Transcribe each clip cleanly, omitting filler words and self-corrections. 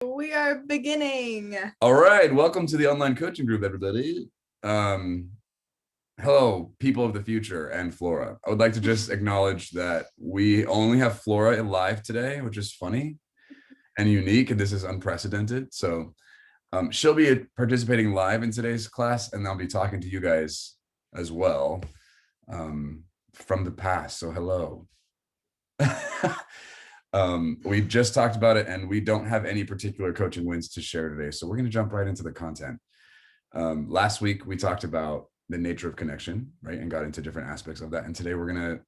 We are beginning. All right, welcome to the online coaching group, everybody. Hello, people of the future and Flora. I would like to just acknowledge that we only have Flora live today, which is funny and unique, and this is unprecedented. So she'll be participating live in today's class, and I'll be talking to you guys as well from the past. So hello. We just talked about it, and we don't have any particular coaching wins to share today. So we're going to jump right into the content. Last week, we talked about the nature of connection, right? And got into different aspects of that. And today we're going to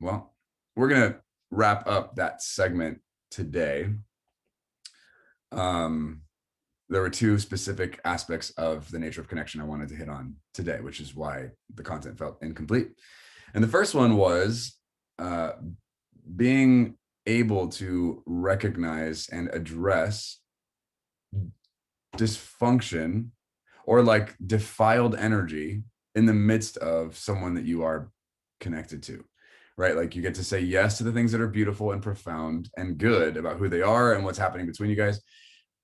we're going to wrap up that segment today. There were two specific aspects of the nature of connection I wanted to hit on today, which is why the content felt incomplete. And the first one was being able to recognize and address dysfunction or like defiled energy in the midst of someone that you are connected to, right? Like you get to say yes to the things that are beautiful and profound and good about who they are and what's happening between you guys,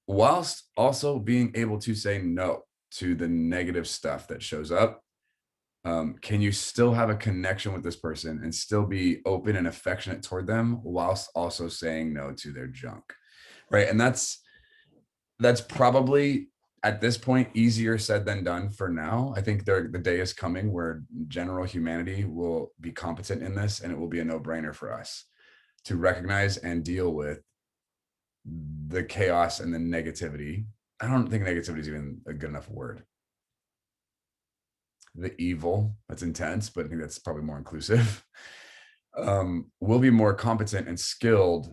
whilst also being able to say no to the negative stuff that shows up. Can you still have a connection with this person and still be open and affectionate toward them whilst also saying no to their junk, right? And that's probably at this point easier said than done for now. I think the day is coming where general humanity will be competent in this, and it will be a no-brainer for us to recognize and deal with the chaos and the negativity. I don't think negativity is even a good enough word. The evil, that's intense, but I think that's probably more inclusive. We'll be more competent and skilled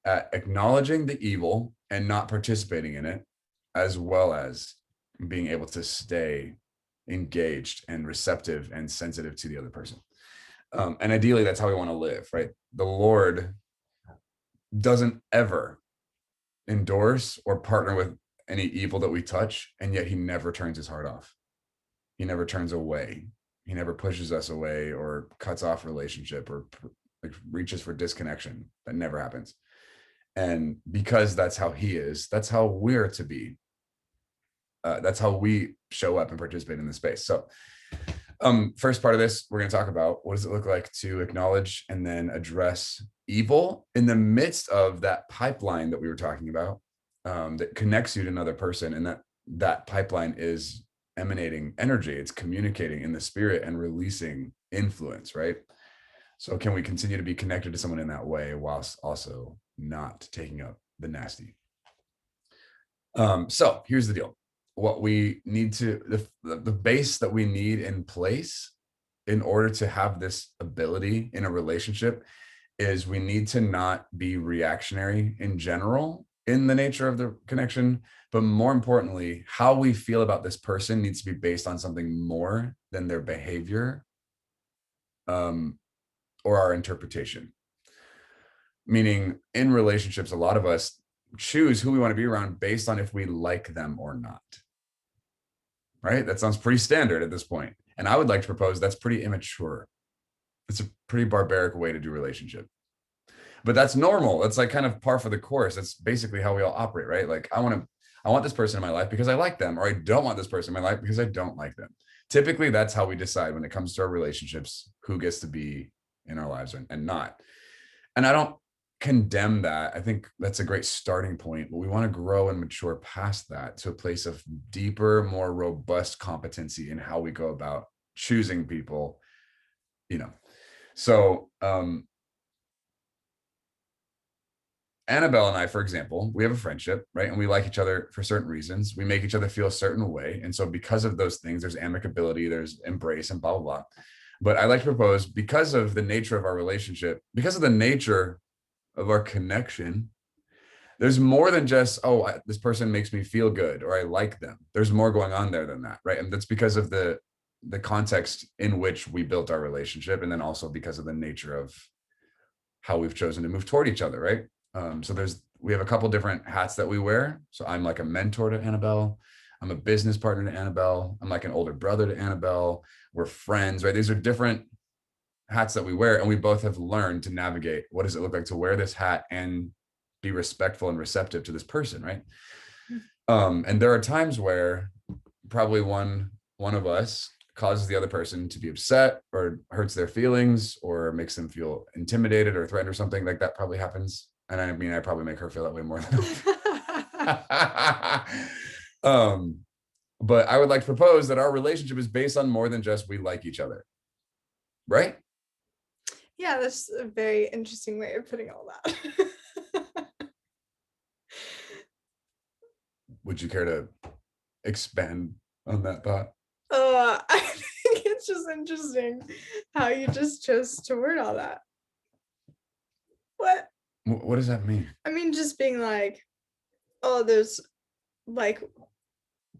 at acknowledging the evil and not participating in it, as well as being able to stay engaged and receptive and sensitive to the other person. And ideally, that's how we want to live, right? The Lord doesn't ever endorse or partner with any evil that we touch, and yet he never turns his heart off. He never turns away. He never pushes us away or cuts off relationship or like reaches for disconnection. That never happens. And because that's how he is, that's how we're to be. That's how we show up and participate in the space. So first part of this, we're going to talk about what does it look like to acknowledge and then address evil in the midst of that pipeline that we were talking about, that connects you to another person. And that pipeline is emanating energy. It's communicating in the spirit and releasing influence, right? So can we continue to be connected to someone in that way whilst also not taking up the nasty? So here's the deal. What we need to, the base that we need in place in order to have this ability in a relationship is we need to not be reactionary in general in the nature of the connection, but more importantly, how we feel about this person needs to be based on something more than their behavior or our interpretation. Meaning in relationships, a lot of us choose who we want to be around based on if we like them or not. Right? That sounds pretty standard at this point. And I would like to propose that's pretty immature. It's a pretty barbaric way to do relationship. But that's normal. That's like kind of par for the course. That's basically how we all operate, right? Like I want this person in my life because I like them, or I don't want this person in my life because I don't like them. Typically, that's how we decide when it comes to our relationships, who gets to be in our lives and not. And I don't condemn that. I think that's a great starting point, but we want to grow and mature past that to a place of deeper, more robust competency in how we go about choosing people, So Annabelle and I, for example, we have a friendship, right? And we like each other for certain reasons. We make each other feel a certain way. And so because of those things, there's amicability, there's embrace, and blah, blah, blah. But I like to propose, because of the nature of our relationship, because of the nature of our connection, there's more than just, this person makes me feel good or I like them. There's more going on there than that, right? And that's because of the context in which we built our relationship, and then also because of the nature of how we've chosen to move toward each other, right? So we have a couple different hats that we wear. So I'm like a mentor to Annabelle. I'm a business partner to Annabelle. I'm like an older brother to Annabelle. We're friends, right? These are different hats that we wear, and we both have learned to navigate what does it look like to wear this hat and be respectful and receptive to this person, right? Mm. And there are times where probably one of us causes the other person to be upset or hurts their feelings or makes them feel intimidated or threatened or something. Like that probably happens. And I mean, I probably make her feel that way more than but I would like to propose that our relationship is based on more than just we like each other, right? Yeah, that's a very interesting way of putting all that. Would you care to expand on that thought? I think it's just interesting how you just chose to word all that. What? What does that mean? I mean, just being like, oh, there's like,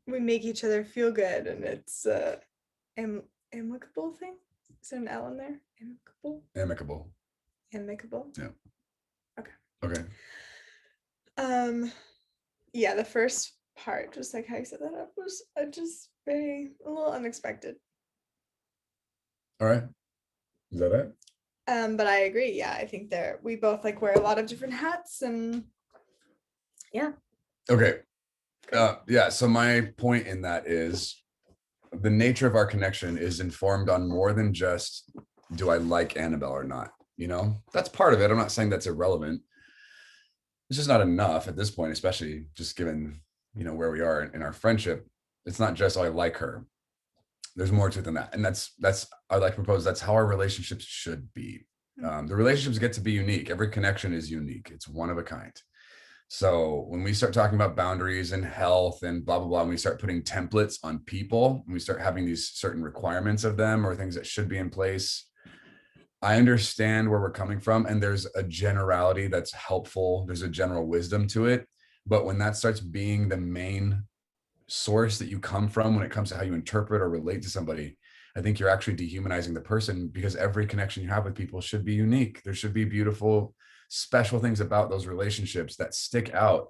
we make each other feel good, and it's amicable thing. Is there an L in there? Amicable. Amicable. Yeah. Okay. Okay. Yeah, the first part, just like how you set that up, was just a little unexpected. All right. Is that it? But I agree. Yeah, I think we both like wear a lot of different hats, and yeah. Okay. Yeah. So my point in that is the nature of our connection is informed on more than just, do I like Annabelle or not? You know, that's part of it. I'm not saying that's irrelevant. It's just not enough at this point, especially just given, you know, where we are in our friendship. It's not just, oh, I like her. There's more to it than that. And that's I'd like to propose that's how our relationships should be. The relationships get to be unique. Every connection is unique. It's one of a kind. So when we start talking about boundaries and health and blah, blah, blah, and we start putting templates on people, and we start having these certain requirements of them or things that should be in place, I understand where we're coming from. And there's a generality that's helpful. There's a general wisdom to it. But when that starts being the main source that you come from when it comes to how you interpret or relate to somebody, I think you're actually dehumanizing the person, because every connection you have with people should be unique. There should be beautiful, special things about those relationships that stick out.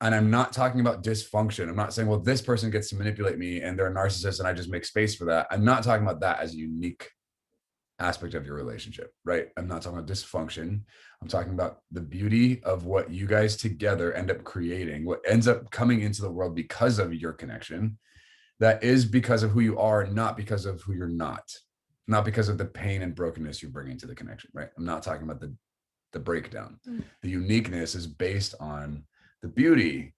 And I'm not talking about dysfunction. I'm not saying, well, this person gets to manipulate me and they're a narcissist and I just make space for that. I'm not talking about that as a unique aspect of your relationship, right? I'm not talking about dysfunction. I'm talking about the beauty of what you guys together end up creating, what ends up coming into the world because of your connection. That is because of who you are, not because of who you're not because of the pain and brokenness you bring into the connection, right? I'm not talking about the breakdown. The uniqueness is based on the beauty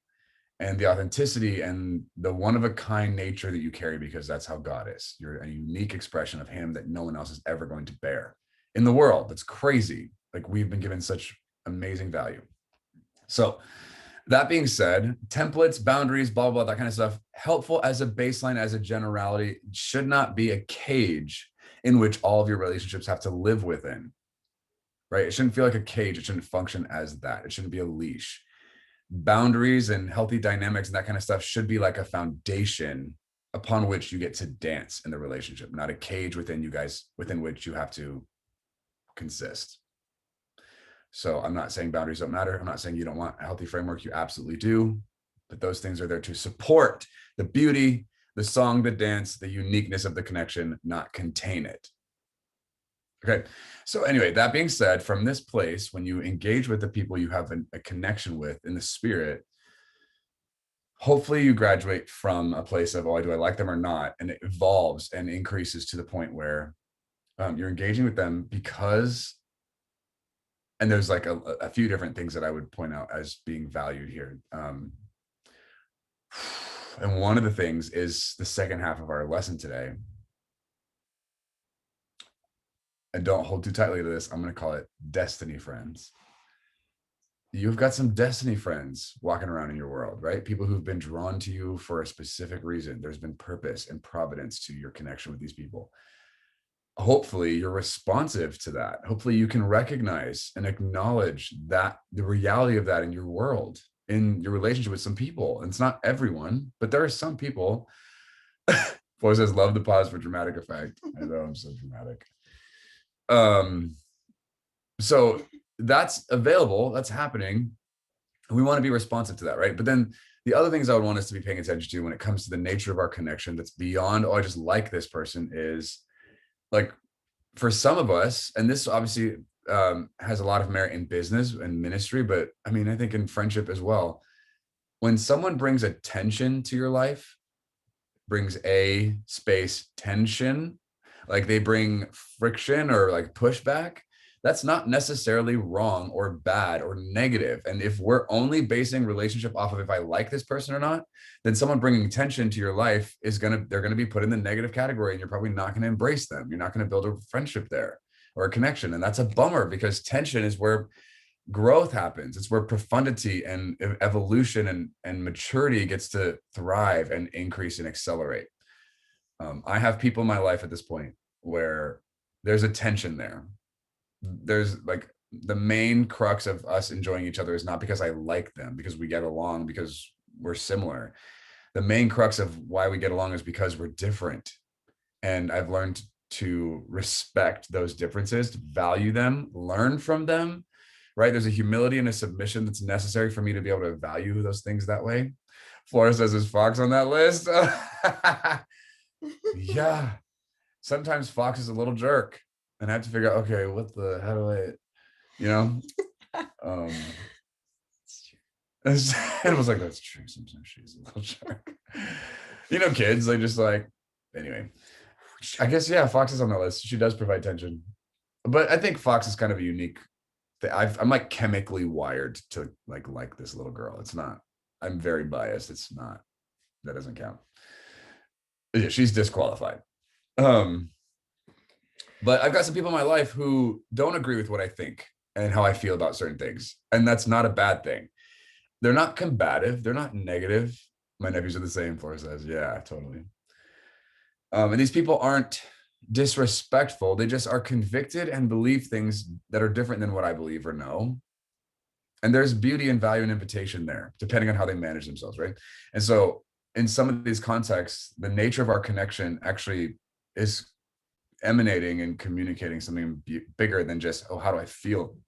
and the authenticity and the one-of-a-kind nature that you carry, because that's how God is. You're a unique expression of him that no one else is ever going to bear in the world. That's crazy. Like, we've been given such amazing value. So that being said, templates, boundaries, blah, blah, that kind of stuff, helpful as a baseline, as a generality, should not be a cage in which all of your relationships have to live within, right? It shouldn't feel like a cage. It shouldn't function as that. It shouldn't be a leash. Boundaries and healthy dynamics and that kind of stuff should be like a foundation upon which you get to dance in the relationship, not a cage within you guys, within which you have to consist. So I'm not saying boundaries don't matter. I'm not saying you don't want a healthy framework. You absolutely do. But those things are there to support the beauty, the song, the dance, the uniqueness of the connection, not contain it. Okay. So anyway, that being said, from this place, when you engage with the people you have a connection with in the spirit, hopefully you graduate from a place of, oh, do I like them or not? And it evolves and increases to the point where you're engaging with them because, and there's like a few different things that I would point out as being valued here. And one of the things is the second half of our lesson today. And don't hold too tightly to this. I'm going to call it destiny friends. You've got some destiny friends walking around in your world, right? People who've been drawn to you for a specific reason. There's been purpose and providence to your connection with these people. Hopefully you're responsive to that. Hopefully you can recognize and acknowledge that, the reality of that in your world, in your relationship with some people. And it's not everyone, but there are some people. Boy says, love the pause for dramatic effect. I know I'm so dramatic. So that's available, that's happening. We want to be responsive to that, right? But then the other things I would want us to be paying attention to when it comes to the nature of our connection that's beyond, oh, I just like this person, is like, for some of us, and this obviously has a lot of merit in business and ministry, but I mean, I think in friendship as well. When someone brings attention to your life, brings a space tension, like they bring friction or like pushback, that's not necessarily wrong or bad or negative. And if we're only basing relationship off of if I like this person or not, then someone bringing tension to your life they're going to be put in the negative category, and you're probably not going to embrace them. You're not going to build a friendship there or a connection. And that's a bummer, because tension is where growth happens. It's where profundity and evolution and maturity gets to thrive and increase and accelerate. I have people in my life at this point where there's a tension there. There's like the main crux of us enjoying each other is not because I like them, because we get along, because we're similar. The main crux of why we get along is because we're different. And I've learned to respect those differences, to value them, learn from them, right? There's a humility and a submission that's necessary for me to be able to value those things that way. Flora says, is Fox on that list? Yeah. Sometimes Fox is a little jerk, and I have to figure out, okay, how do I, you know? And I was like, that's true. Sometimes she's a little jerk. You know, kids, they just like, anyway, I guess, yeah, Fox is on the list. She does provide tension. But I think Fox is kind of a unique thing. I'm like chemically wired to like this little girl. It's not, I'm very biased. It's not, that doesn't count. Yeah, she's disqualified. But I've got some people in my life who don't agree with what I think and how I feel about certain things. And that's not a bad thing. They're not combative. They're not negative. My nephews are the same. Flora says, yeah, totally. And these people aren't disrespectful. They just are convicted and believe things that are different than what I believe or know. And there's beauty and value and invitation there, depending on how they manage themselves, right? And so in some of these contexts, the nature of our connection actually is emanating and communicating something bigger than just, oh, how do I feel?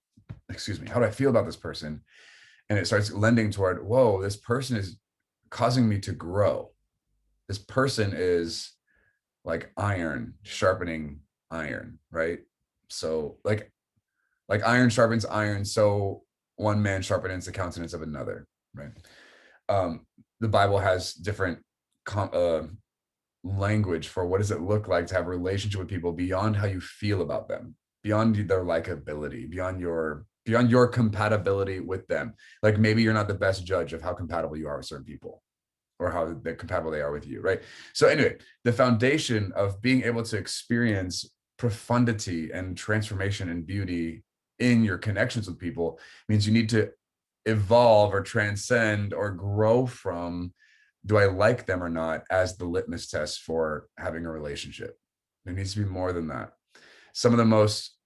Excuse me, how do I feel about this person? And it starts lending toward, whoa, this person is causing me to grow. This person is like iron sharpening iron, right? So like iron sharpens iron, so one man sharpens the countenance of another, right? The Bible has different language for what does it look like to have a relationship with people beyond how you feel about them, beyond their likability, beyond your compatibility with them. Like maybe you're not the best judge of how compatible you are with certain people or how compatible they are with you, right? So anyway, the foundation of being able to experience profundity and transformation and beauty in your connections with people means you need to evolve or transcend or grow from, do I like them or not, as the litmus test for having a relationship. There needs to be more than that. Some of the most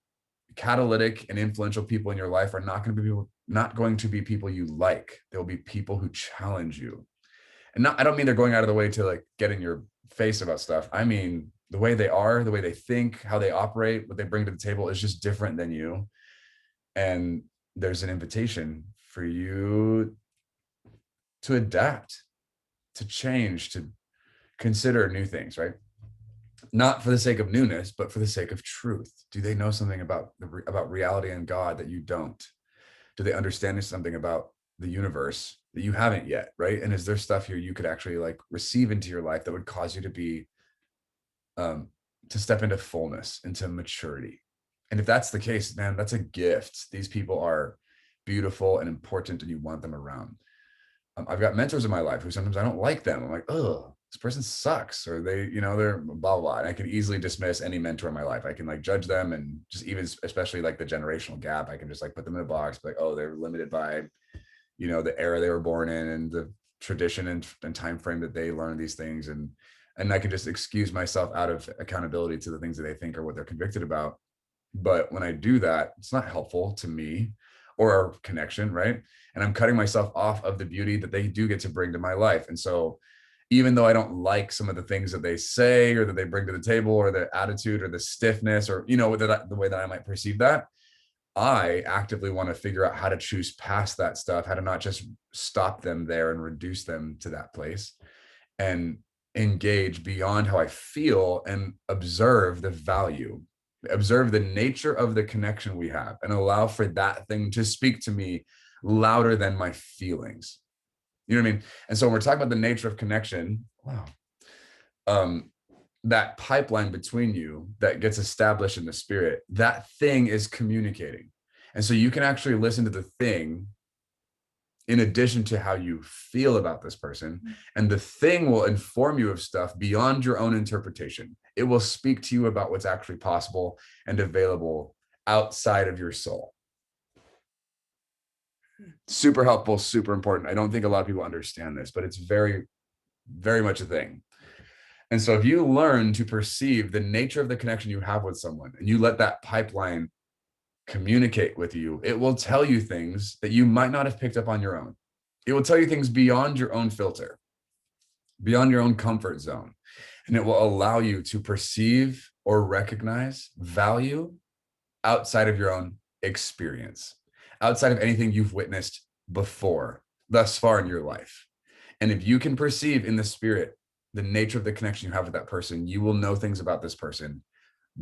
catalytic and influential people in your life are not going to be people you like. They'll be people who challenge you. And I don't mean they're going out of the way to like get in your face about stuff. I mean, the way they are, the way they think, how they operate, what they bring to the table is just different than you. And there's an invitation for you to adapt, to change, to consider new things, right? Not for the sake of newness, but for the sake of truth. Do they know something about reality and God that you don't? Do they understand something about the universe that you haven't yet, right? And is there stuff here you could actually like receive into your life that would cause you to be to step into fullness, into maturity? And if that's the case, man, that's a gift. These people are beautiful and important, and you want them around. I've got mentors in my life who sometimes I don't like them. I'm like, oh, this person sucks, or they're blah, blah, blah. And I can easily dismiss any mentor in my life. I can like judge them, and just even, especially like the generational gap, I can just like put them in a box, like, oh, they're limited by, the era they were born in and the tradition and time frame that they learned these things. And I can just excuse myself out of accountability to the things that they think are what they're convicted about. But when I do that, it's not helpful to me or our connection, right? And I'm cutting myself off of the beauty that they do get to bring to my life. And so even though I don't like some of the things that they say or that they bring to the table, or their attitude or the stiffness, or, the way that I might perceive that, I actively want to figure out how to choose past that stuff, how to not just stop them there and reduce them to that place, and engage beyond how I feel and observe the value Observe the nature of the connection we have and allow for that thing to speak to me louder than my feelings. You know what I mean? And so when we're talking about the nature of connection, wow, that pipeline between you that gets established in the spirit, that thing is communicating. And so you can actually listen to the thing in addition to how you feel about this person. And the thing will inform you of stuff beyond your own interpretation. It will speak to you about what's actually possible and available outside of your soul. Super helpful, super important. I don't think a lot of people understand this, but it's very, very much a thing. And so if you learn to perceive the nature of the connection you have with someone and you let that pipeline communicate with you, it will tell you things that you might not have picked up on your own. It will tell you things beyond your own filter, beyond your own comfort zone. And it will allow you to perceive or recognize value outside of your own experience, outside of anything you've witnessed before, thus far in your life. And if you can perceive in the spirit the nature of the connection you have with that person, you will know things about this person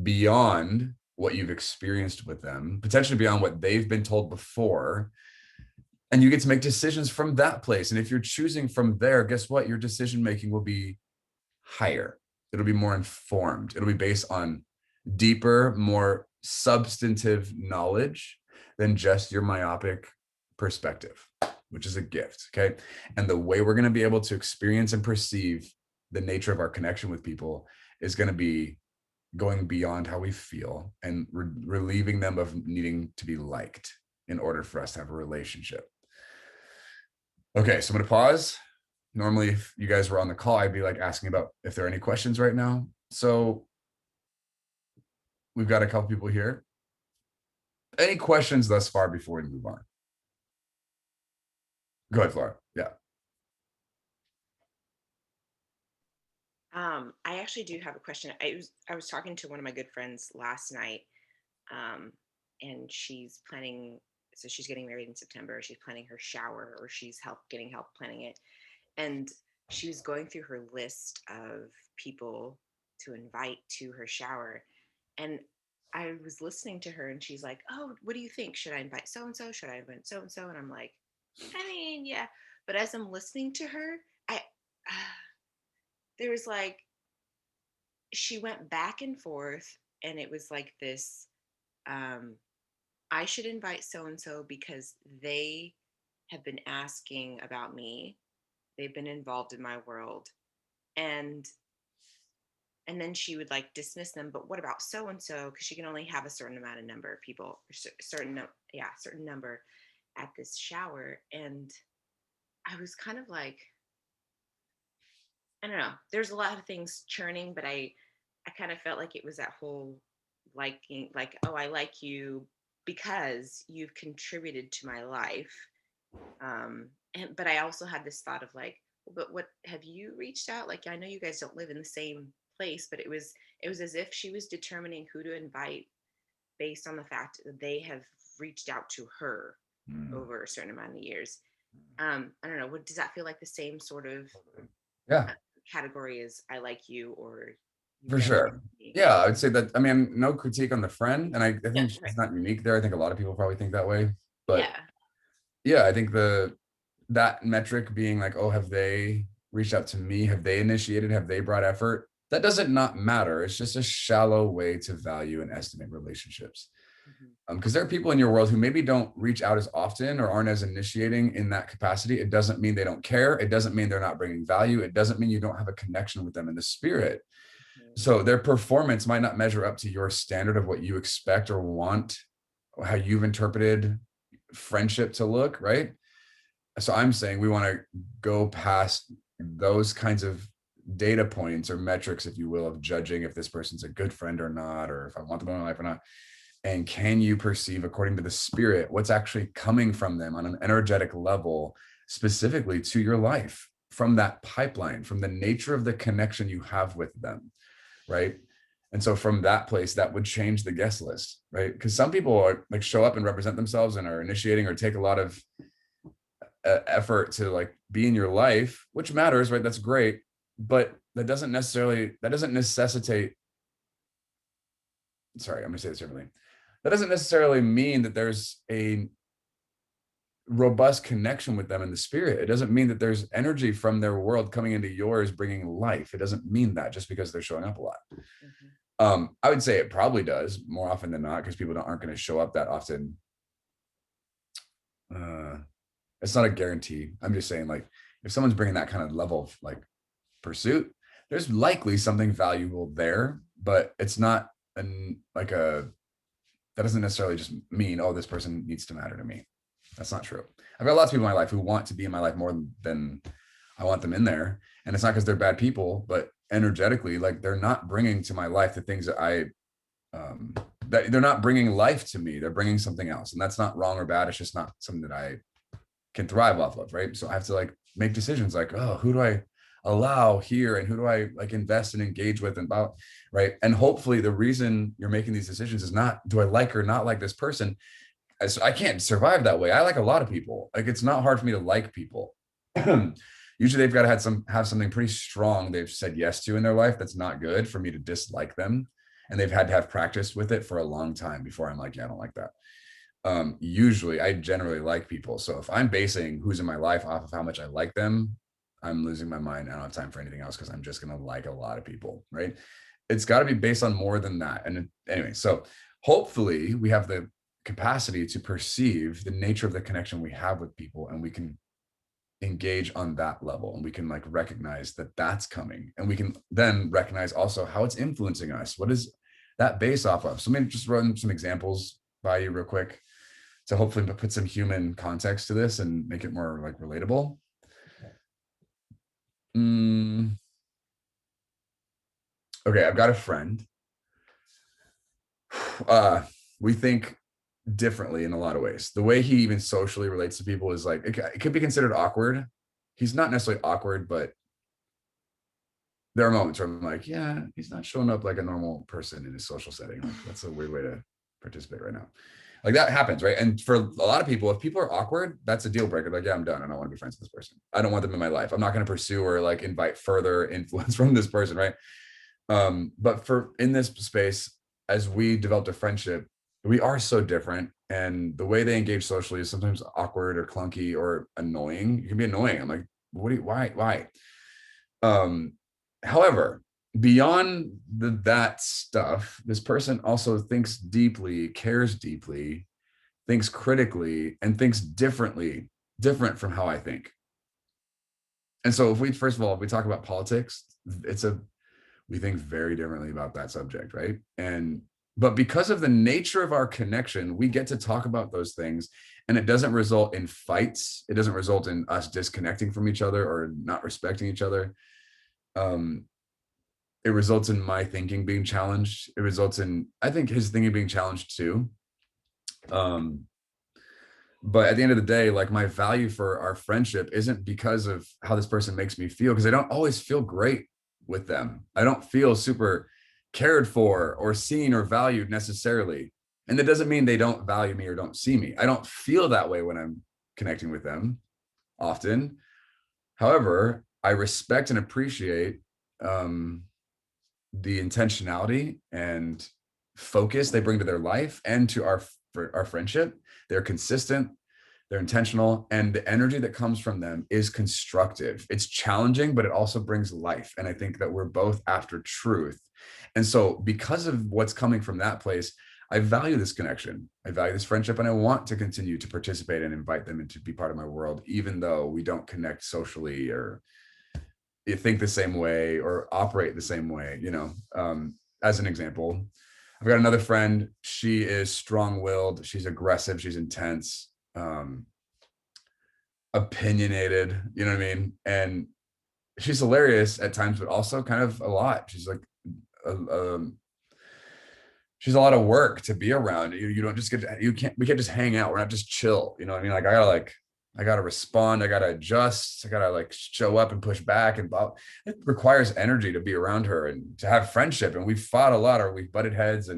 beyond what you've experienced with them, potentially beyond what they've been told before. And you get to make decisions from that place. And if you're choosing from there, guess what? Your decision making will be higher. It'll be more informed. It'll be based on deeper, more substantive knowledge than just your myopic perspective, which is a gift. Okay. And the way we're going to be able to experience and perceive the nature of our connection with people is going to be going beyond how we feel and relieving them of needing to be liked in order for us to have a relationship. Okay, so I'm going to pause. Normally, if you guys were on the call, I'd be like asking about if there are any questions right now. So we've got a couple people here. Any questions thus far before we move on? Go ahead, Flora. Yeah. I actually do have a question. I was talking to one of my good friends last night, and she's planning. So she's getting married in September. She's planning her shower, or she's getting help planning it, and she was going through her list of people to invite to her shower, and I was listening to her, and she's like, "Oh, what do you think? Should I invite so and so? Should I invite so and so?" And I'm like, "I mean, yeah." But as I'm listening to her, I there was like she went back and forth, and it was like this, um I should invite so and so because they have been asking about me, they've been involved in my world, and then she would like dismiss them. But what about so and so, because she can only have a certain amount of number of people, certain number at this shower. And I was kind of like, I don't know, there's a lot of things churning, but I kind of felt like it was that whole liking, like, oh, I like you because you've contributed to my life. But I also had this thought of like, well, but what have you reached out? Like, I know you guys don't live in the same place, but it was as if she was determining who to invite based on the fact that they have reached out to her over a certain amount of years. I don't know. What does that feel like? The same sort of Yeah, category as I like you, or you've for done this sure. to me? Yeah, I would say that. I mean, no critique on the friend. And I Yeah, think right. she's not unique there. I think a lot of people probably think that way. But Yeah. yeah, I think that metric being like, oh, have they reached out to me? Have they initiated? Have they brought effort? That doesn't not matter. It's just a shallow way to value and estimate relationships. Mhm. Because there are people in your world who maybe don't reach out as often or aren't as initiating in that capacity. It doesn't mean they don't care. It doesn't mean they're not bringing value. It doesn't mean you don't have a connection with them in the spirit. Mhm. So their performance might not measure up to your standard of what you expect or want, or how you've interpreted friendship to look, right? So I'm saying we want to go past those kinds of data points or metrics, if you will, of judging if this person's a good friend or not, or if I want them in my life or not. And can you perceive, according to the spirit, what's actually coming from them on an energetic level, specifically to your life, from that pipeline, from the nature of the connection you have with them, right? And so from that place, that would change the guest list, right? Because some people are like show up and represent themselves and are initiating or take a lot of effort to like be in your life, which matters, right? That's great, but that doesn't necessitate sorry, I'm gonna say this differently. That doesn't necessarily mean that there's a robust connection with them in the spirit. It doesn't mean that there's energy from their world coming into yours, bringing life. It doesn't mean that just because they're showing up a lot. I would say it probably does more often than not, because people aren't going to show up that often. It's not a guarantee. I'm just saying, like, if someone's bringing that kind of level of like pursuit, there's likely something valuable there, but it's not like that doesn't necessarily just mean, oh, this person needs to matter to me. That's not true. I've got lots of people in my life who want to be in my life more than I want them in there. And it's not because they're bad people, but energetically, like, they're not bringing to my life the things that that they're not bringing life to me. They're bringing something else. And that's not wrong or bad. It's just not something that I can thrive off of. Right. So I have to like make decisions like, oh, who do I allow here? And who do I like invest and engage with and about? Right. And hopefully the reason you're making these decisions is not, do I like or not like this person? I can't survive that way. I like a lot of people. Like, it's not hard for me to like people. Usually they've got to have something pretty strong they've said yes to in their life that's not good for me to dislike them. And they've had to have practiced with it for a long time before I'm like, yeah, I don't like that. Usually I generally like people. So if I'm basing who's in my life off of how much I like them, I'm losing my mind. I don't have time for anything else, because I'm just going to like a lot of people, right? It's got to be based on more than that. And anyway, so hopefully we have the capacity to perceive the nature of the connection we have with people, and we can engage on that level, and we can like recognize that that's coming, and we can then recognize also how it's influencing us. What is that based off of? So maybe just run some examples by you real quick to hopefully put some human context to this and make it more like relatable. Okay, I've got a friend. We think differently in a lot of ways. The way he even socially relates to people is like, it could be considered awkward. He's not necessarily awkward, but there are moments where I'm like, yeah, he's not showing up like a normal person in his social setting. Like, that's a weird way to participate right now. Like, that happens, right? And for a lot of people, if people are awkward, that's a deal breaker. Like, yeah, I'm done. I don't want to be friends with this person. I don't want them in my life. I'm not going to pursue or like invite further influence from this person, right? But for in this space, as we developed a friendship, we are so different, and the way they engage socially is sometimes awkward or clunky or annoying. It can be annoying. I'm like, why? However, beyond that stuff, this person also thinks deeply, cares deeply, thinks critically, and thinks different from how I think. And so if we talk about politics, we think very differently about that subject, right? But because of the nature of our connection, we get to talk about those things, and it doesn't result in fights. It doesn't result in us disconnecting from each other or not respecting each other. It results in my thinking being challenged. It results in, I think, his thinking being challenged too. But at the end of the day, like, my value for our friendship isn't because of how this person makes me feel, because I don't always feel great with them. I don't feel super cared for or seen or valued necessarily. And that doesn't mean they don't value me or don't see me. I don't feel that way when I'm connecting with them often. However, I respect and appreciate the intentionality and focus they bring to their life and to our friendship. They're consistent, they're intentional, and the energy that comes from them is constructive. It's challenging, but it also brings life. And I think that we're both after truth. And so because of what's coming from that place, I value this connection. I value this friendship, and I want to continue to participate and invite them and to be part of my world, even though we don't connect socially or you think the same way or operate the same way, as an example. I've got another friend. She is strong-willed. She's aggressive. She's intense, opinionated, you know what I mean? And she's hilarious at times, but also kind of a lot. She's like, she's a lot of work to be around. You don't just we can't just hang out. We're not just chill. You know what I mean? Like, I gotta respond. I gotta adjust. I gotta like show up and push back, and it requires energy to be around her and to have friendship. And we've fought a lot, or we've butted heads,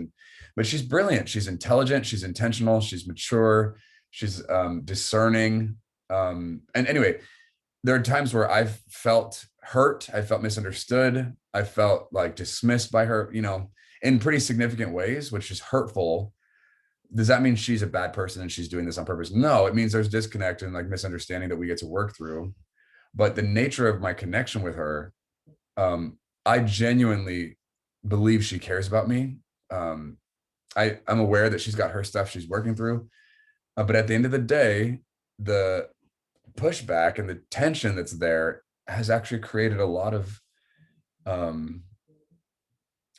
but she's brilliant. She's intelligent. She's intentional. She's mature. She's discerning. And anyway, there are times where I've felt hurt. I felt misunderstood. I felt like dismissed by her, in pretty significant ways, which is hurtful. Does that mean she's a bad person and she's doing this on purpose? No, it means there's disconnect and like misunderstanding that we get to work through. But the nature of my connection with her, I genuinely believe she cares about me. I'm aware that she's got her stuff she's working through. But at the end of the day, the pushback and the tension that's there has actually created a lot of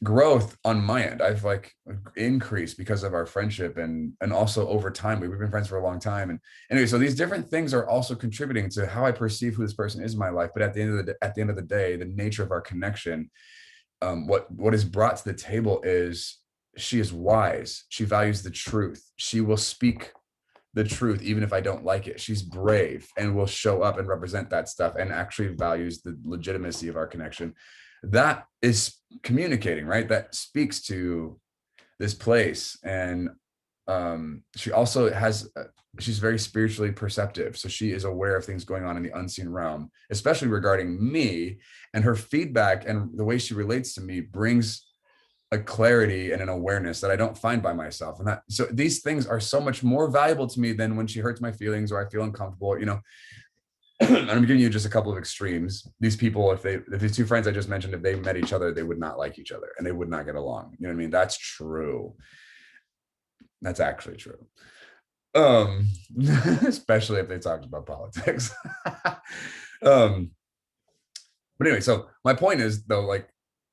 growth on my end. I've like increased because of our friendship, and also over time, we've been friends for a long time. And anyway, so these different things are also contributing to how I perceive who this person is in my life. But at the end of the day, the nature of our connection, what is brought to the table is she is wise. She values the truth. She will speak the truth even if I don't like it. She's brave and will show up and represent that stuff, and actually values the legitimacy of our connection. That is communicating, right? That speaks to this place. And she also has, she's very spiritually perceptive. So she is aware of things going on in the unseen realm, especially regarding me. And her feedback and the way she relates to me brings a clarity and an awareness that I don't find by myself. And so these things are so much more valuable to me than when she hurts my feelings or I feel uncomfortable, you know. I'm giving you just a couple of extremes. These people, if these two friends I just mentioned, if they met each other, they would not like each other and they would not get along. You know what I mean? That's true. That's actually true. Especially if they talked about politics. But anyway, so my point is though, like,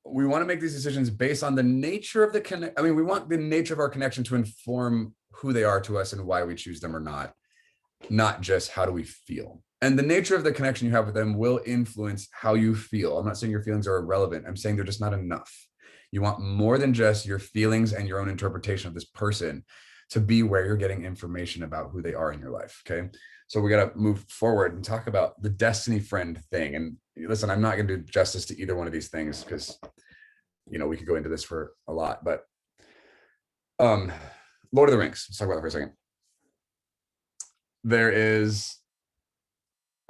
we want to make these decisions based on the nature of the connect. I mean, we want the nature of our connection to inform who they are to us and why we choose them or not just how do we feel. And the nature of the connection you have with them will influence how you feel. I'm not saying your feelings are irrelevant. I'm saying they're just not enough. You want more than just your feelings and your own interpretation of this person to be where you're getting information about who they are in your life. Okay. So we got to move forward and talk about the destiny friend thing. And listen, I'm not going to do justice to either one of these things because, you know, we could go into this for a lot, but Lord of the Rings, let's talk about that for a second. There is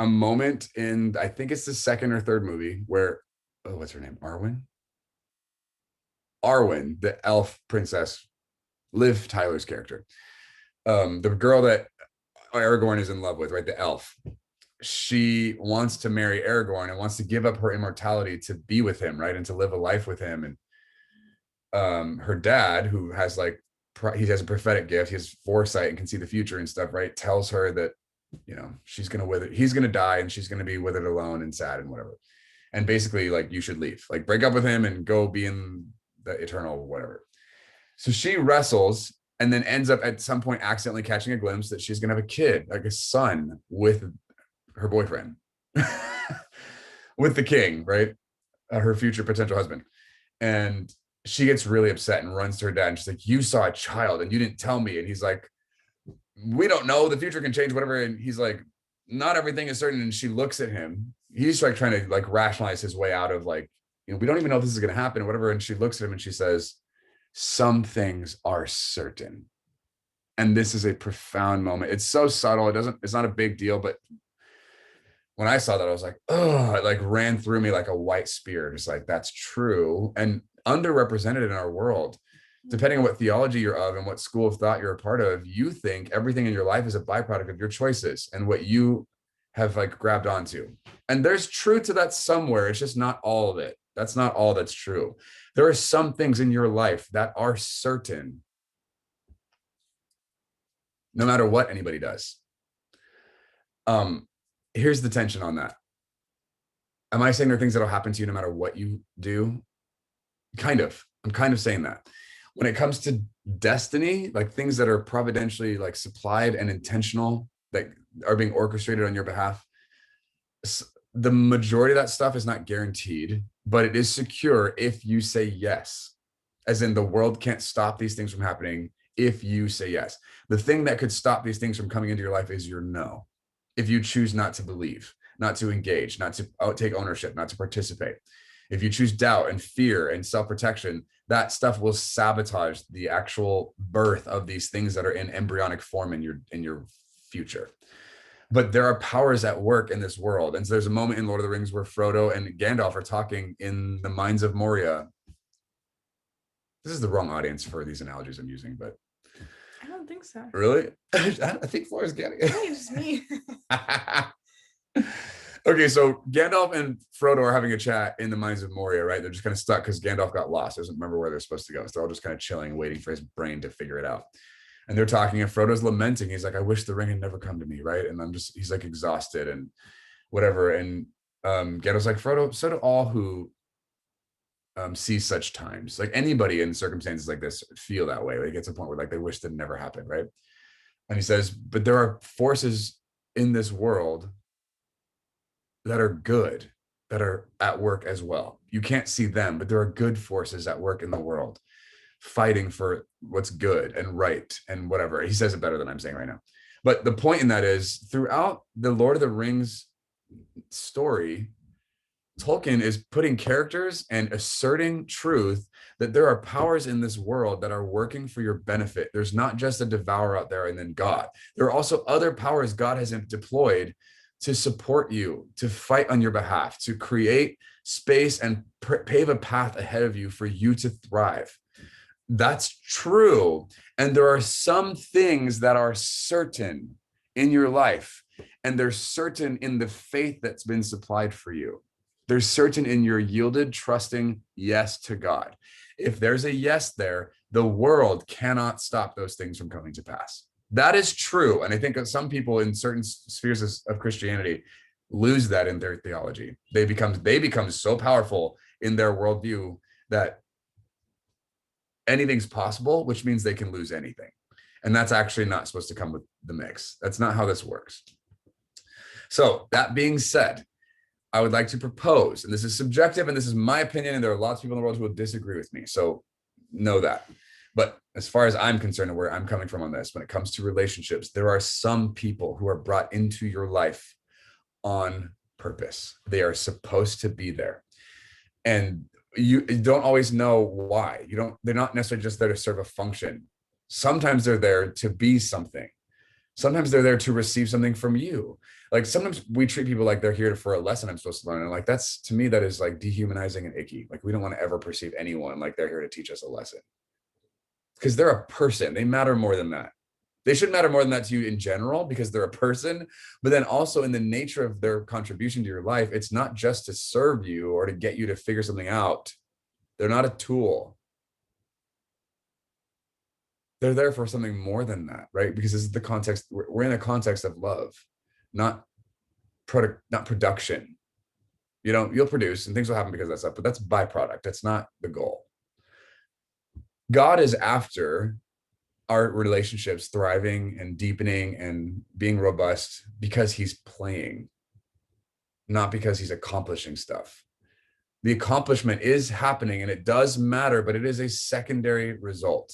a moment in, I think it's the second or third movie where, oh, what's her name? Arwen, the elf princess, Liv Tyler's character. The girl that Aragorn is in love with, right? The elf. She wants to marry Aragorn and wants to give up her immortality to be with him, right? And to live a life with him. And her dad, who has like, he has a prophetic gift, he has foresight and can see the future and stuff, right? Tells her that, you know, he's gonna die and she's gonna be withered alone and sad and whatever. And basically, like, you should leave, like, break up with him and go be in the eternal whatever. So she wrestles and then ends up at some point accidentally catching a glimpse that she's gonna have a kid, like a son, with her boyfriend, with the king, right? Her future potential husband. And she gets really upset and runs to her dad and she's like, you saw a child and you didn't tell me. And he's like, we don't know, the future can change, whatever. And he's like, not everything is certain. And she looks at him, he's like trying to like rationalize his way out of like, you know, we don't even know if this is going to happen or whatever. And she looks at him and she says, some things are certain. And this is a profound moment. It's so subtle. It's not a big deal, but when I saw that, I was like, oh, it like ran through me like a white spear. Just like, that's true. And underrepresented in our world, depending on what theology you're of and what school of thought you're a part of, you think everything in your life is a byproduct of your choices and what you have like grabbed onto. And there's truth to that somewhere. It's just not all of it. That's not all that's true. There are some things in your life that are certain, no matter what anybody does. Here's the tension on that. Am I saying there are things that'll happen to you no matter what you do? Kind of. I'm kind of saying that. When it comes to destiny, like things that are providentially like supplied and intentional, that are being orchestrated on your behalf, the majority of that stuff is not guaranteed, but it is secure if you say yes. As in, the world can't stop these things from happening if you say yes. The thing that could stop these things from coming into your life is your no. If you choose not to believe, not to engage, not to take ownership, not to participate. If you choose doubt and fear and self-protection, that stuff will sabotage the actual birth of these things that are in embryonic form in your future. But there are powers at work in this world. And so there's a moment in Lord of the Rings where Frodo and Gandalf are talking in the mines of Moria. This is the wrong audience for these analogies I'm using, but I don't think so. really, I think Flora's getting I think it's just me. it. Okay, so Gandalf and Frodo are having a chat in the Mines of Moria, right? They're just kind of stuck because Gandalf got lost. Doesn't remember where they're supposed to go. So they're all just kind of chilling, waiting for his brain to figure it out. And they're talking, and Frodo's lamenting. He's like, I wish the ring had never come to me, right? And he's like exhausted and whatever. And Gandalf's like, Frodo, so do all who see such times. Like anybody in circumstances like this feel that way. They get to a point where like they wish that never happened, right? And he says, but there are forces in this world that are good, that are at work as well. You can't see them, but there are good forces at work in the world fighting for what's good and right and whatever. He says it better than I'm saying right now. But the point in that is throughout the Lord of the Rings story, Tolkien is putting characters and asserting truth that there are powers in this world that are working for your benefit. There's not just a devourer out there and then God. There are also other powers God has deployed to support you, to fight on your behalf, to create space and pave a path ahead of you for you to thrive. That's true. And there are some things that are certain in your life, and they're certain in the faith that's been supplied for you. They're certain in your yielded, trusting yes to God. If there's a yes there, the world cannot stop those things from coming to pass. That is true. And I think that some people in certain spheres of Christianity lose that in their theology. They become so powerful in their worldview that anything's possible, which means they can lose anything. And that's actually not supposed to come with the mix. That's not how this works. So that being said, I would like to propose, and this is subjective and this is my opinion, and there are lots of people in the world who will disagree with me. So know that. But as far as I'm concerned and where I'm coming from on this, when it comes to relationships, there are some people who are brought into your life on purpose. They are supposed to be there. And you don't always know why. They're not necessarily just there to serve a function. Sometimes they're there to be something. Sometimes they're there to receive something from you. Like sometimes we treat people like they're here for a lesson I'm supposed to learn. And like, that's, to me, that is like dehumanizing and icky. Like we don't want to ever perceive anyone like they're here to teach us a lesson. Because they're a person. They matter more than that. They should matter more than that to you in general because they're a person, but then also in the nature of their contribution to your life, it's not just to serve you or to get you to figure something out. They're not a tool. They're there for something more than that, right? Because this is the context, we're in a context of love, not production. You'll produce and things will happen because of that stuff, but that's byproduct. That's not the goal. God is after our relationships thriving and deepening and being robust because he's playing, not because he's accomplishing stuff. The accomplishment is happening and it does matter, but it is a secondary result.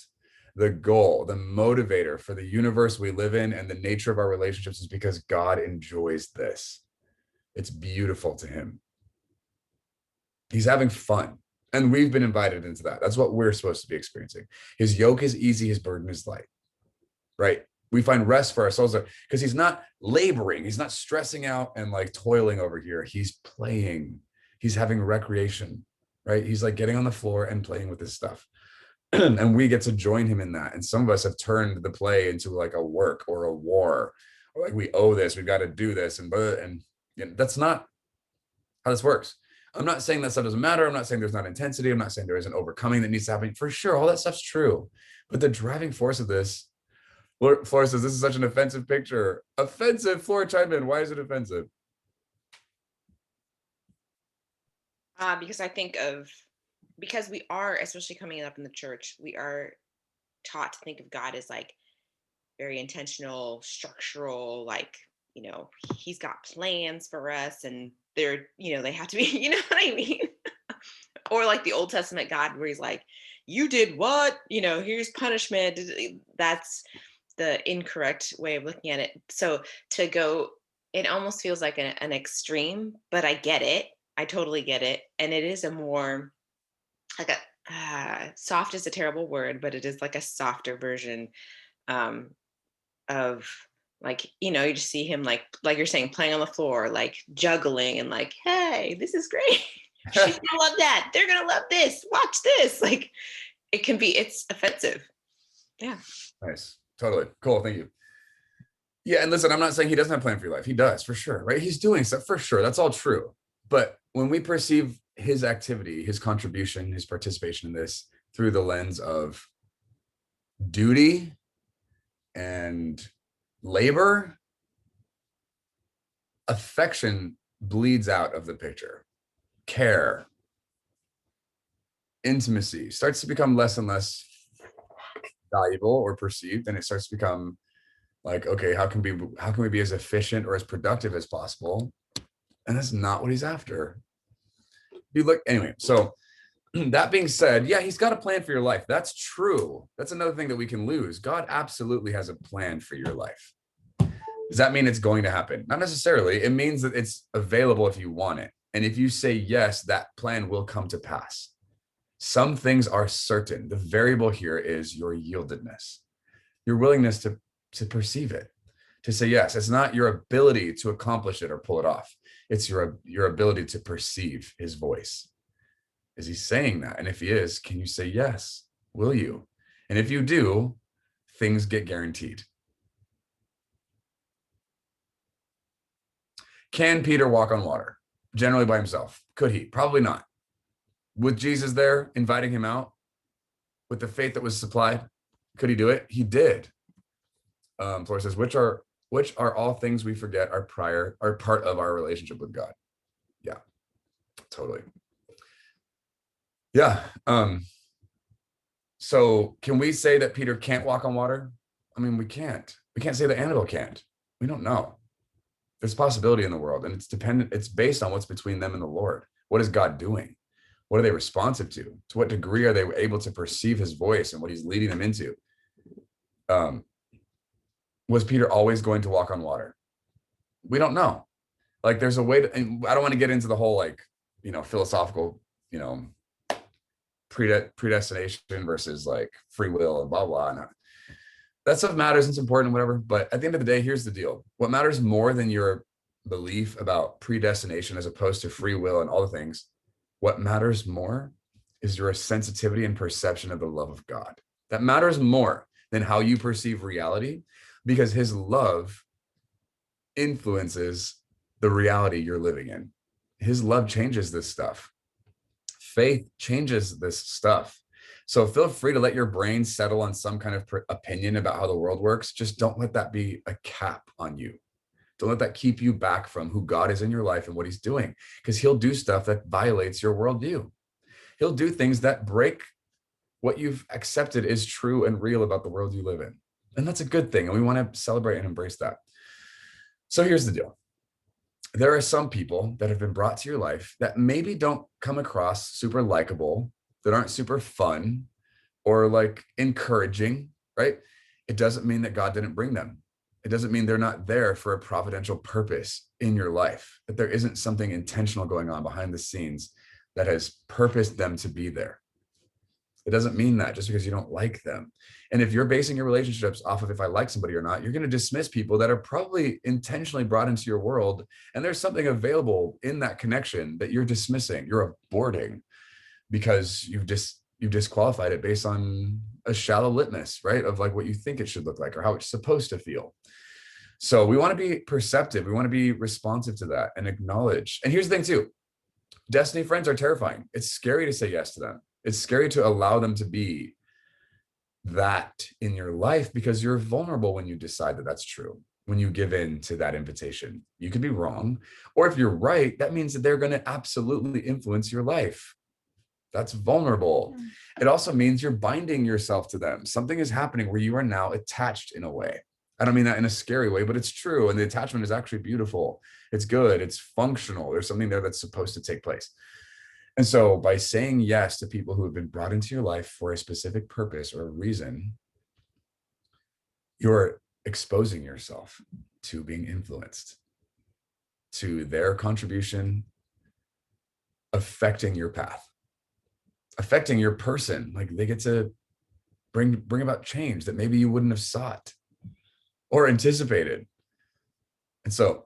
The goal, the motivator for the universe we live in and the nature of our relationships is because God enjoys this. It's beautiful to him. He's having fun. And we've been invited into that. That's what we're supposed to be experiencing. His yoke is easy, his burden is light, right? We find rest for our souls because he's not laboring. He's not stressing out and like toiling over here. He's playing. He's having recreation, right? He's like getting on the floor and playing with this stuff. And we get to join him in that. And some of us have turned the play into like a work or a war, or like we owe this, we've got to do this. And that's not how this works. I'm not saying that stuff doesn't matter. I'm not saying there's not intensity. I'm not saying there isn't overcoming that needs to happen. For sure, all that stuff's true. But the driving force of this, Flora says, this is such an offensive picture. Offensive, Flora chime in. Why is it offensive? Because I think because we are, especially coming up in the church, we are taught to think of God as like very intentional, structural, like, he's got plans for us and they're, they have to be, you know what I mean? Or like the Old Testament God where he's like, you did what? Here's punishment. That's the incorrect way of looking at it. So to go, it almost feels like an extreme, but I get it. I totally get it. And it is a more like soft is a terrible word, but it is like a softer version of like, you just see him like you're saying, playing on the floor, like juggling and like, hey, this is great. She's gonna love that. They're gonna love this. Watch this. Like it's offensive. Yeah. Nice. Totally. Cool. Thank you. Yeah. And listen, I'm not saying he doesn't have a plan for your life. He does, for sure. Right. He's doing stuff for sure. That's all true. But when we perceive his activity, his contribution, his participation in this through the lens of duty and labor, affection bleeds out of the picture. Care, intimacy starts to become less and less valuable or perceived, and it starts to become like, okay, how can we be as efficient or as productive as possible? And that's not what he's after. You look anyway. So that being said, yeah, he's got a plan for your life. That's true. That's another thing that we can lose. God absolutely has a plan for your life. Does that mean it's going to happen? Not necessarily. It means that it's available if you want it. And if you say yes, that plan will come to pass. Some things are certain. The variable here is your yieldedness, your willingness to perceive it, to say yes. It's not your ability to accomplish it or pull it off. It's your ability to perceive his voice. Is he saying that? And if he is, can you say yes? Will you? And if you do, things get guaranteed. Can Peter walk on water? Generally by himself. Could he? Probably not. With Jesus there, inviting him out, with the faith that was supplied, could he do it? He did. Flora says, which are all things we forget are part of our relationship with God. Yeah, totally. Yeah. So can we say that Peter can't walk on water? I mean, we can't. We can't say that Annabelle can't. We don't know. There's possibility in the world, and it's based on what's between them and the Lord. What is God doing? What are they responsive to? To what degree are they able to perceive his voice and what he's leading them into? Was Peter always going to walk on water? We don't know. Like, there's a way to, and I don't want to get into the whole, like, philosophical, predestination versus like free will and blah, blah. And that stuff matters. It's important, whatever. But at the end of the day, here's the deal. What matters more than your belief about predestination as opposed to free will and all the things, what matters more is your sensitivity and perception of the love of God. That matters more than how you perceive reality, because his love influences the reality you're living in. His love changes this stuff. Faith changes this stuff. So feel free to let your brain settle on some kind of opinion about how the world works. Just don't let that be a cap on you. Don't let that keep you back from who God is in your life and what he's doing, because he'll do stuff that violates your worldview. He'll do things that break what you've accepted is true and real about the world you live in. And that's a good thing. And we want to celebrate and embrace that. So here's the deal. There are some people that have been brought to your life that maybe don't come across super likable, that aren't super fun or like encouraging, right? It doesn't mean that God didn't bring them. It doesn't mean they're not there for a providential purpose in your life, that there isn't something intentional going on behind the scenes that has purposed them to be there. It doesn't mean that just because you don't like them. And if you're basing your relationships off of if I like somebody or not, you're going to dismiss people that are probably intentionally brought into your world. And there's something available in that connection that you're dismissing, you're aborting, because you've disqualified it based on a shallow litmus, right? Of like what you think it should look like or how it's supposed to feel. So we want to be perceptive. We want to be responsive to that and acknowledge. And here's the thing too, destiny friends are terrifying. It's scary to say yes to them. It's scary to allow them to be that in your life, because you're vulnerable when you decide that that's true. When you give in to that invitation, you could be wrong. Or if you're right, that means that they're going to absolutely influence your life. That's vulnerable. It also means you're binding yourself to them. Something is happening where you are now attached in a way. I don't mean that in a scary way, but it's true. And the attachment is actually beautiful. It's good. It's functional. There's something there that's supposed to take place. And so by saying yes to people who have been brought into your life for a specific purpose or a reason, you're exposing yourself to being influenced, to their contribution affecting your path, affecting your person. Like they get to bring about change that maybe you wouldn't have sought or anticipated. And so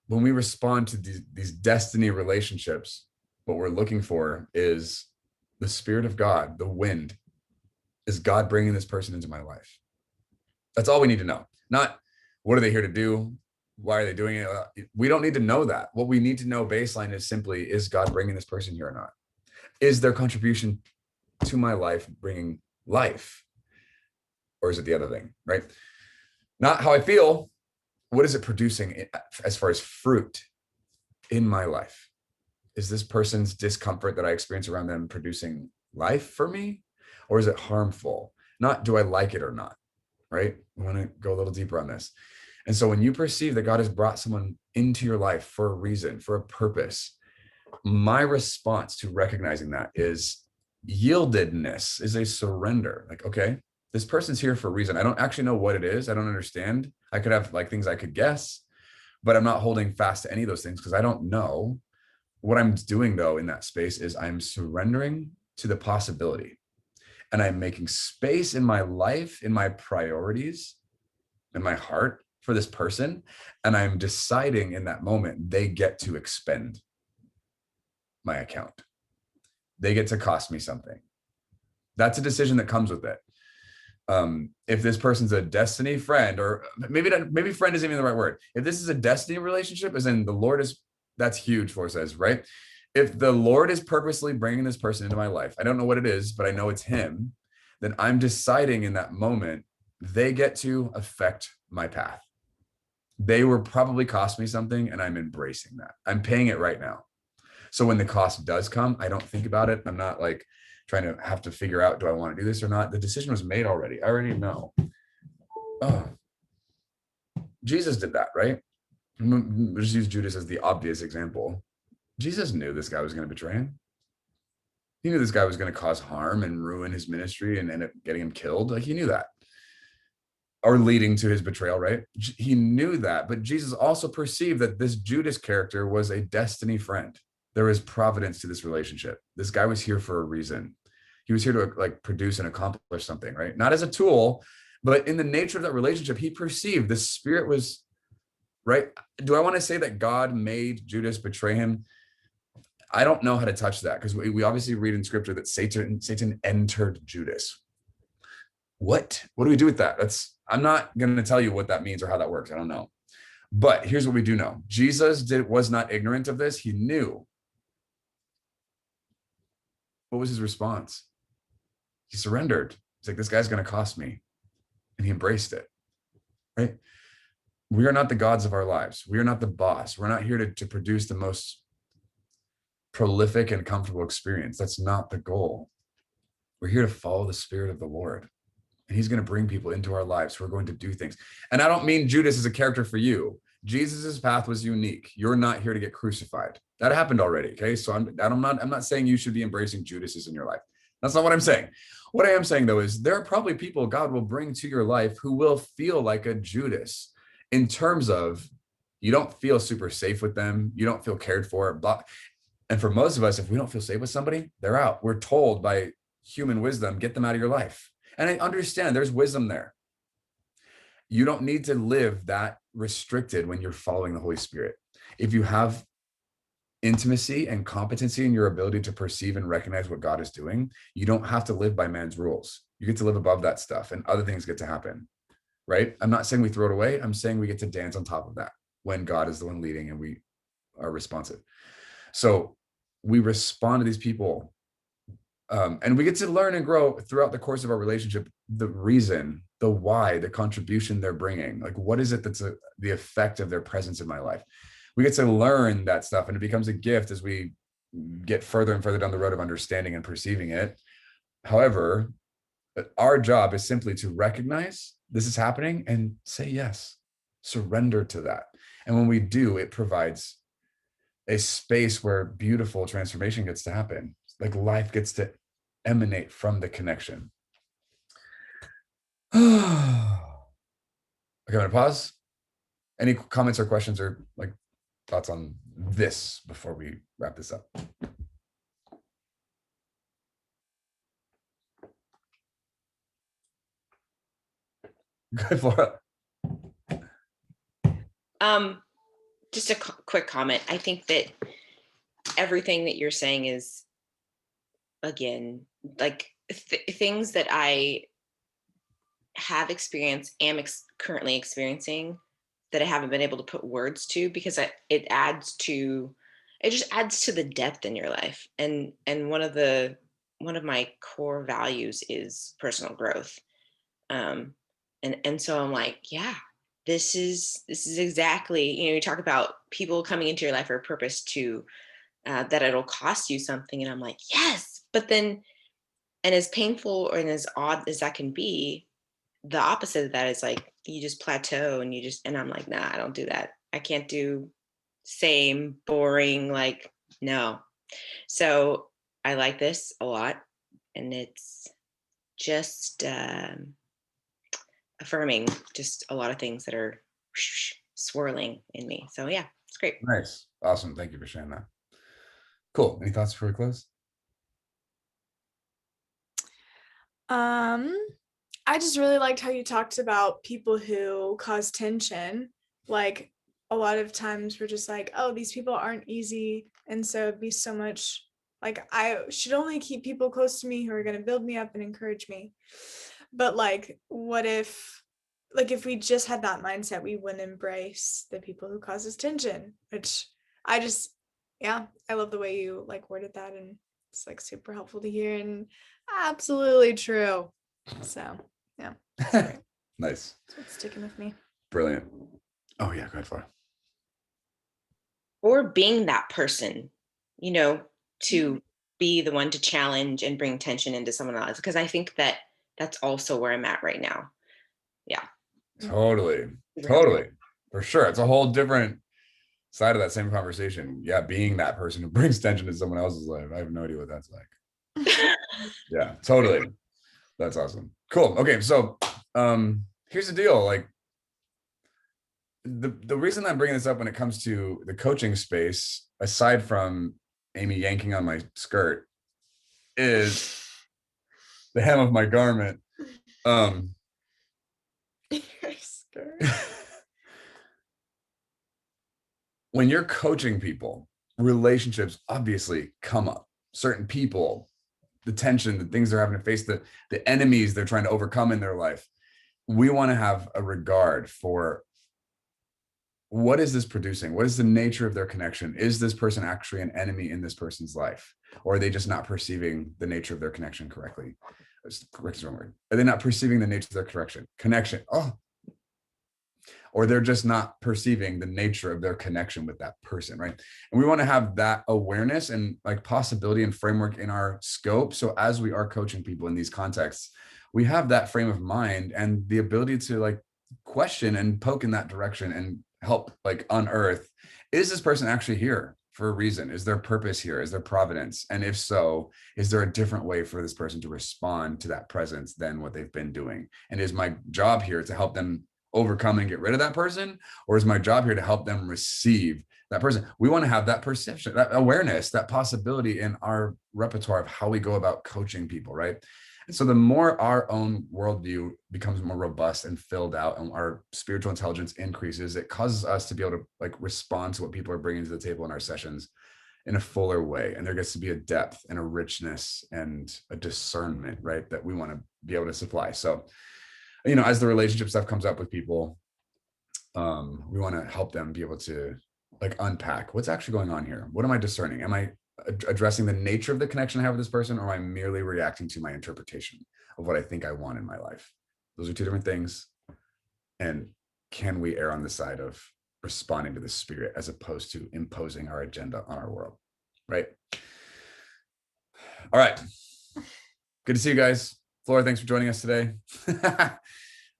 when we respond to these destiny relationships, what we're looking for is the Spirit of God, the wind, is God bringing this person into my life? That's all we need to know. Not what are they here to do? Why are they doing it? We don't need to know that. What we need to know baseline is simply, is God bringing this person here or not? Is their contribution to my life bringing life? Or is it the other thing, right? Not how I feel. What is it producing as far as fruit in my life? Is this person's discomfort that I experience around them producing life for me? Or is it harmful? Not do I like it or not, right? I want to go a little deeper on this. And so when you perceive that God has brought someone into your life for a reason, for a purpose, my response to recognizing that is yieldedness, is a surrender. Like, okay, this person's here for a reason. I don't actually know what it is. I don't understand. I could have like things I could guess, but I'm not holding fast to any of those things because I don't know. What I'm doing though in that space is I'm surrendering to the possibility, and I'm making space in my life, in my priorities, in my heart for this person. And I'm deciding in that moment, they get to expend my account. They get to cost me something. That's a decision that comes with it. If this person's a destiny friend, or maybe friend isn't even the right word. If this is a destiny relationship, as in the Lord is, that's huge for us, right? If the Lord is purposely bringing this person into my life, I don't know what it is, but I know it's him, then I'm deciding in that moment, they get to affect my path. They will probably cost me something, and I'm embracing that. I'm paying it right now. So when the cost does come, I don't think about it. I'm not like trying to have to figure out, do I want to do this or not? The decision was made already. I already know. Oh, Jesus did that, right? We'll just use Judas as the obvious example. Jesus knew this guy was going to betray him. He knew this guy was going to cause harm and ruin his ministry and end up getting him killed. Like, he knew that. Or leading to his betrayal, right? He knew that, but Jesus also perceived that this Judas character was a destiny friend. There was providence to this relationship. This guy was here for a reason. He was here to like produce and accomplish something, right? Not as a tool, but in the nature of that relationship, he perceived the spirit was right. Do I want to say that God made Judas betray him? I don't know how to touch that, because we obviously read in scripture that Satan entered Judas. What do we do with that? I'm not going to tell you what that means or how that works. I don't know. But here's what we do know. Jesus was not ignorant of this. He knew. What was his response? He surrendered. He's like, this guy's going to cost me. And he embraced it, right? We are not the gods of our lives. We are not the boss. We're not here to produce the most prolific and comfortable experience. That's not the goal. We're here to follow the Spirit of the Lord. And he's going to bring people into our lives. We're going to do things. And I don't mean Judas as a character for you. Jesus's path was unique. You're not here to get crucified. That happened already. Okay. So I'm not saying you should be embracing Judas's in your life. That's not what I'm saying. What I am saying though, is there are probably people God will bring to your life who will feel like a Judas, in terms of you don't feel super safe with them. You don't feel cared for. And for most of us, if we don't feel safe with somebody, they're out. We're told by human wisdom, get them out of your life. And I understand there's wisdom there. You don't need to live that restricted when you're following the Holy Spirit. If you have intimacy and competency in your ability to perceive and recognize what God is doing, you don't have to live by man's rules. You get to live above that stuff, and other things get to happen, right? I'm not saying we throw it away. I'm saying we get to dance on top of that when God is the one leading and we are responsive. So we respond to these people. And we get to learn and grow throughout the course of our relationship, the reason, the why, the contribution they're bringing. Like, what is it that's the effect of their presence in my life? We get to learn that stuff, and it becomes a gift as we get further and further down the road of understanding and perceiving it. However, our job is simply to recognize this is happening and say yes, surrender to that. And when we do, it provides a space where beautiful transformation gets to happen. Like, life gets to emanate from the connection. Okay, I'm gonna pause. Any comments or questions or like thoughts on this before we wrap this up? Good, Flora. Just a quick comment. I think that everything that you're saying is, again, like things that I have experienced, am currently experiencing, that I haven't been able to put words to, because it just adds to the depth in your life. And one of my core values is personal growth. Um, and so I'm like, yeah, this is exactly, you talk about people coming into your life for a purpose, to that it'll cost you something. And I'm like, yes. But then, and as painful and as odd as that can be, the opposite of that is like, you just plateau, and I'm like, nah, I don't do that. I can't do same, boring, like, no. So I like this a lot. And it's just affirming just a lot of things that are swirling in me. So yeah, it's great. Nice. Awesome. Thank you for sharing that. Cool. Any thoughts before we close? I just really liked how you talked about people who cause tension. Like, a lot of times we're just like, oh, these people aren't easy. And so it'd be so much like, I should only keep people close to me who are going to build me up and encourage me. But like, what if, like, if we just had that mindset, we wouldn't embrace the people who cause us tension, which I just, yeah, I love the way you like worded that. And it's like super helpful to hear and absolutely true. So yeah, it's great. Nice. That's what's sticking with me. Brilliant. Oh yeah, go ahead, Flora. Or being that person, to be the one to challenge and bring tension into someone else. Because I think that that's also where I'm at right now. Yeah. Totally. For sure. It's a whole different side of that same conversation. Yeah, being that person who brings tension to someone else's life. I have no idea what that's like. Yeah, totally. That's awesome. Cool. Okay, so here's the deal. Like, the reason I'm bringing this up when it comes to the coaching space, aside from Amy yanking on my skirt, is the hem of my garment. Your skirt. When you're coaching people, relationships obviously come up. Certain people, the tension, the things they're having to face, the enemies they're trying to overcome in their life. We want to have a regard for, what is this producing? What is the nature of their connection? Is this person actually an enemy in this person's life? Or are they just not perceiving the nature of their connection correctly? Correct is the wrong word. Are they not perceiving the nature of their connection? Oh, or they're just not perceiving the nature of their connection with that person, right? And we want to have that awareness and like possibility and framework in our scope. So as we are coaching people in these contexts, we have that frame of mind and the ability to like question and poke in that direction and help like unearth, is this person actually here for a reason? Is there purpose here? Is there providence? And if so, is there a different way for this person to respond to that presence than what they've been doing? And is my job here to help them overcome and get rid of that person? Or is my job here to help them receive that person? We want to have that perception, that awareness, that possibility in our repertoire of how we go about coaching people, right? And so the more our own worldview becomes more robust and filled out and our spiritual intelligence increases, it causes us to be able to like respond to what people are bringing to the table in our sessions in a fuller way. And there gets to be a depth and a richness and a discernment, right, that we want to be able to supply. So, as the relationship stuff comes up with people, we want to help them be able to like unpack what's actually going on here. What am I discerning? Am I addressing the nature of the connection I have with this person, or am I merely reacting to my interpretation of what I think I want in my life? Those are two different things. And can we err on the side of responding to the spirit as opposed to imposing our agenda on our world? Right. All right. Good to see you guys. Flora, thanks for joining us today.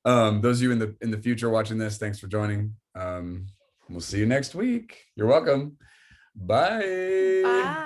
Those of you in the future watching this, thanks for joining. We'll see you next week. You're welcome. Bye. Bye.